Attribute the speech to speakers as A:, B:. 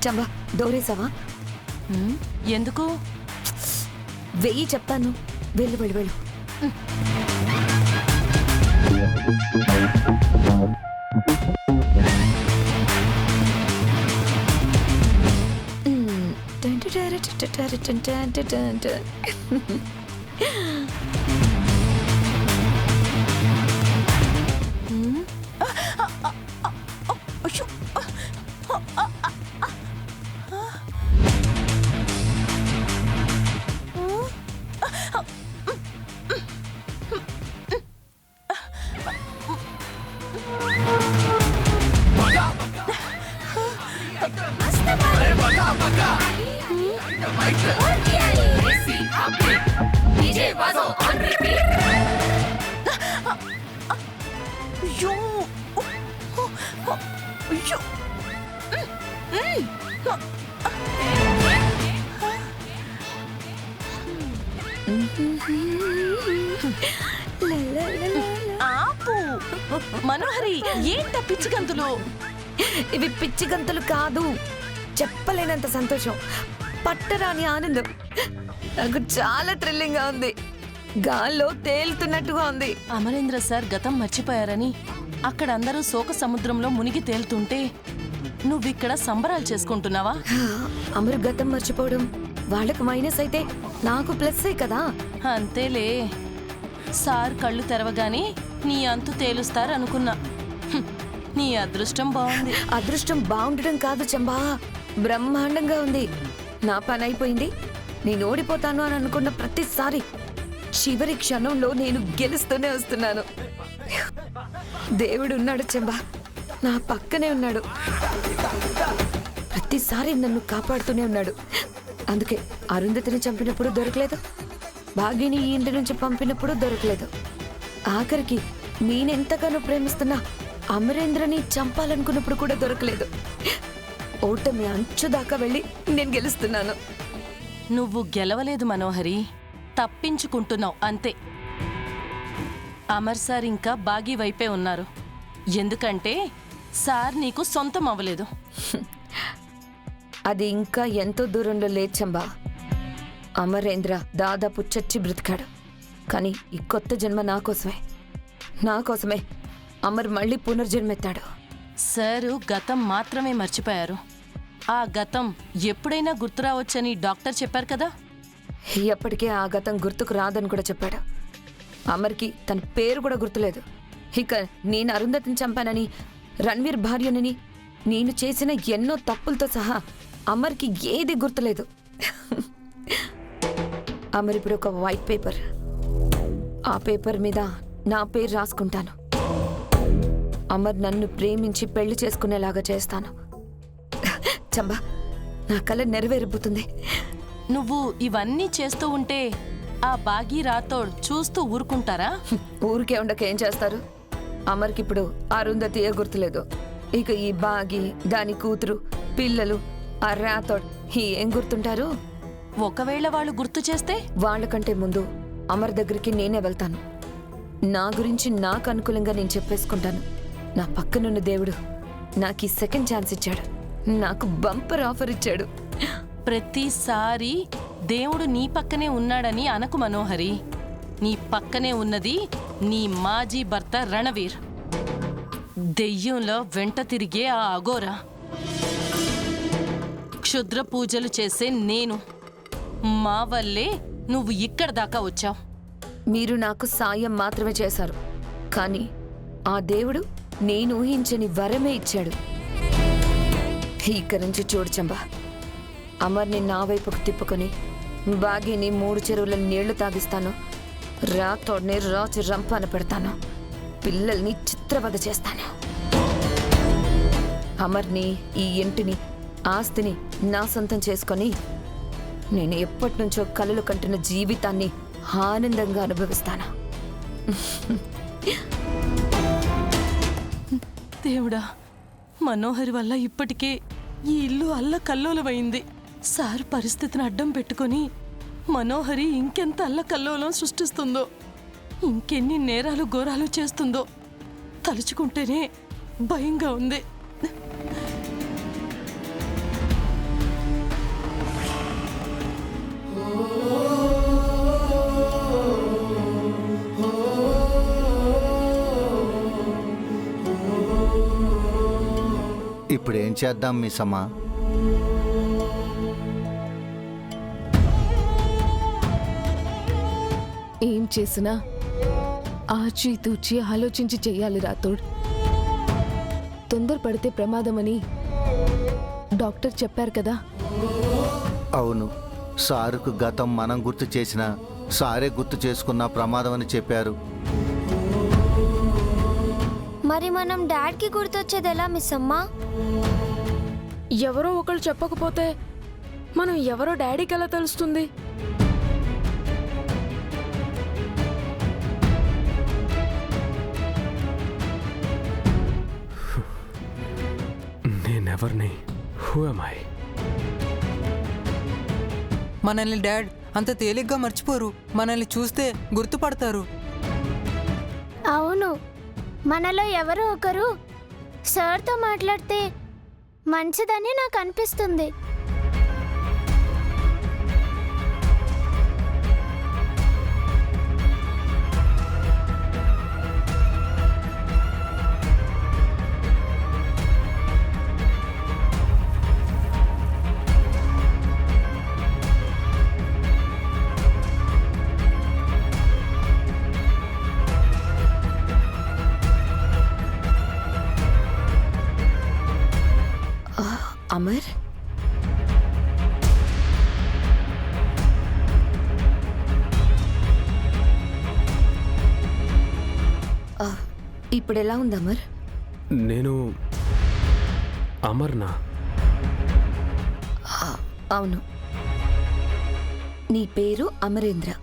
A: చంబా డోరేసావా?
B: ఎందుకు?
A: వెయ్యి చెప్తాను. వెళ్ళు వెళ్ళు వెళ్ళు.
B: ఆపు మనోహరి, ఏంట పిచ్చి గంతులు?
A: ఇవి పిచ్చి గంతులు కాదు, చెప్పలేనంత సంతోషం, పట్టరాని ఆనందం. నాకు చాలా థ్రిల్లింగ్ గా ఉంది, గాల్లో తేలుతున్నట్టుగా ఉంది.
B: అమరేంద్ర సార్ గతం మర్చిపోయారని అక్కడ అందరూ శోక సముద్రంలో మునిగి తేలుతుంటే నువ్విక్కడ సంబరాలు చేసుకుంటున్నావా?
A: అమరు గతం మర్చిపోవడం వాళ్ళకు మైనస్ అయితే నాకు ప్లస్ కదా.
B: అంతేలే, సార్ కళ్ళు తెరవగానే నీ అంతు తేలుస్తారనుకున్నా. నీ అదృష్టం బాగుంది.
A: అదృష్టం బాగుండడం కాదు చంబా, బ్రహ్మాండంగా ఉంది. నా పని అయిపోయింది. నేను ఓడిపోతాను అని అనుకున్న ప్రతిసారి చివరి క్షణంలో నేను గెలుస్తూనే వస్తున్నాను. దేవుడు ఉన్నాడు చంబా, నా పక్కనే ఉన్నాడు. ప్రతిసారి నన్ను కాపాడుతూనే ఉన్నాడు. అందుకే అరుంధతిని చంపినప్పుడు దొరకలేదు, భాగ్యని ఈ ఇంటి నుంచి పంపినప్పుడు దొరకలేదు, ఆఖరికి నేనెంతగానో ప్రేమిస్తున్నా అమరేంద్రని చంపాలనుకున్నప్పుడు కూడా దొరకలేదు. ఓటమి అంచు దాకా వెళ్ళి నేను గెలుస్తున్నాను.
B: నువ్వు గెలవలేదు మనోహరి, తప్పించుకుంటున్నావు అంతే. అమర్ సార్ ఇంకా బాగీ వైపే ఉన్నారు, ఎందుకంటే సార్ నీకు సొంతం అవ్వలేదు.
A: అది ఇంకా ఎంతో దూరంలో లేదు చంబా. అమరేంద్ర దాదాపు చచ్చి బ్రతికాడు, కానీ ఈ కొత్త జన్మ నా కోసమే అమర్ మళ్ళీ పునర్జన్మెత్తాడు.
B: సారు గతం మాత్రమే మర్చిపోయారు, ఆ గతం ఎప్పుడైనా గుర్తురావచ్చని డాక్టర్ చెప్పారు కదా.
A: ఎప్పటికే ఆ గతం గుర్తుకు రాదని కూడా చెప్పాడు. అమర్కి తన పేరు కూడా గుర్తులేదు. ఇక నేను అరుంధతిని చంపానని, రణ్వీర్ భార్యనని, నేను చేసిన ఎన్నో తప్పులతో సహా అమర్కి ఏది గుర్తులేదు. అమర్ ఇప్పుడు ఒక వైట్ పేపర్, ఆ పేపర్ మీద నా పేరు రాసుకుంటాను. అమర్ నన్ను ప్రేమించి పెళ్లి చేసుకునేలాగా చేస్తాను. చంబా, నా కల నెరవేరబోతుంది.
B: నువ్వు ఇవన్నీ చేస్తూ ఉంటే ఆ బాగీ రాథోడ్ చూస్తూ ఊరుకుంటారా?
A: ఊరికే ఉండక ఏం చేస్తారు? అమర్కి ఇప్పుడు అరుంధతియే గుర్తులేదు, ఇక ఈ బాగి, దాని కూతురు, పిల్లలు, ఆ రాథోడ్ ఏం గుర్తుంటారు?
B: ఒకవేళ వాళ్ళు గుర్తు చేస్తే?
A: వాళ్ళకంటే ముందు అమర్ దగ్గరికి నేనే వెళ్తాను. నా గురించి నాకు అనుకూలంగా నేను చెప్పేసుకుంటాను. నా పక్కనున్న దేవుడు నాకు ఈ సెకండ్ ఛాన్స్ ఇచ్చాడు, నాకు బంపర్ ఆఫర్ ఇచ్చాడు.
B: ప్రతిసారి దేవుడు నీ పక్కనే ఉన్నాడని అనకు మనోహరి, నీ పక్కనే ఉన్నది నీ మాజీ భర్త రణవీర్, దెయ్యంలో వెంట తిరిగే ఆ అఘోరా. క్షుద్ర పూజలు చేసే నేను, మా వల్లే నువ్వు ఇక్కడ దాకా వచ్చావు.
A: మీరు నాకు సాయం మాత్రమే చేశారు, కానీ ఆ దేవుడు నేను ఊహించని వరమే ఇచ్చాడు. ఇక్కడి నుంచి చూడు చంబా, అమర్ని నా వైపుకు తిప్పుకొని బాగీని 3 చెరువుల నీళ్లు తాగిస్తాను, రాథోడ్ని రాజు రంపాన పెడతాను, పిల్లల్ని చిత్రవద చేస్తాను. అమర్ని, ఈ ఇంటిని, ఆస్తిని నా సొంతం చేసుకొని నేను ఎప్పటినుంచో కలలు కంటున్న జీవితాన్ని ఆనందంగా అనుభవిస్తాను.
B: దేవుడా, మనోహరి వల్ల ఇప్పటికే ఈ ఇల్లు అల్లకల్లోలమైంది. సార్ పరిస్థితిని అడ్డం పెట్టుకొని మనోహరి ఇంకెంత అల్లకల్లోలం సృష్టిస్తుందో, ఇంకెన్ని నేరాలు ఘోరాలు చేస్తుందో తలుచుకుంటేనే భయంగా ఉంది.
C: ఇప్పుడు ఏం చేద్దాం మిస్సమ్మా?
D: ఏం చేసినా ఆచితూచి ఆలోచించి చెయ్యాలి రాతోడ్. తొందరపడితే ప్రమాదమని డాక్టర్ చెప్పారు కదా.
C: అవును, సారుకు గతం మనం గుర్తు చేసినా సారే గుర్తు చేసుకున్న ప్రమాదం అని చెప్పారు.
E: మరి మనం డాడ్కి గుర్తొచ్చేది ఎలా మిస్ అమ్మా?
F: ఎవరో ఒకళ్ళు చెప్పకపోతే మనం ఎవరో డాడీకి ఎలా తెలుస్తుంది?
G: నేనెవర్ని? Who am I?
H: మనల్ని డాడ్ అంత తేలిగ్గా మర్చిపోరు. మనల్ని చూస్తే గుర్తుపడతారు.
E: అవును, మనలో ఎవరో ఒకరు సార్తో మాట్లాడితే మంచిదని నాకు అనిపిస్తుంది.
A: అమర్, ఇప్పుడు ఎలా ఉంది అమర్?
G: నేను అమర్నా?
A: అవును, నీ పేరు అమరేంద్ర.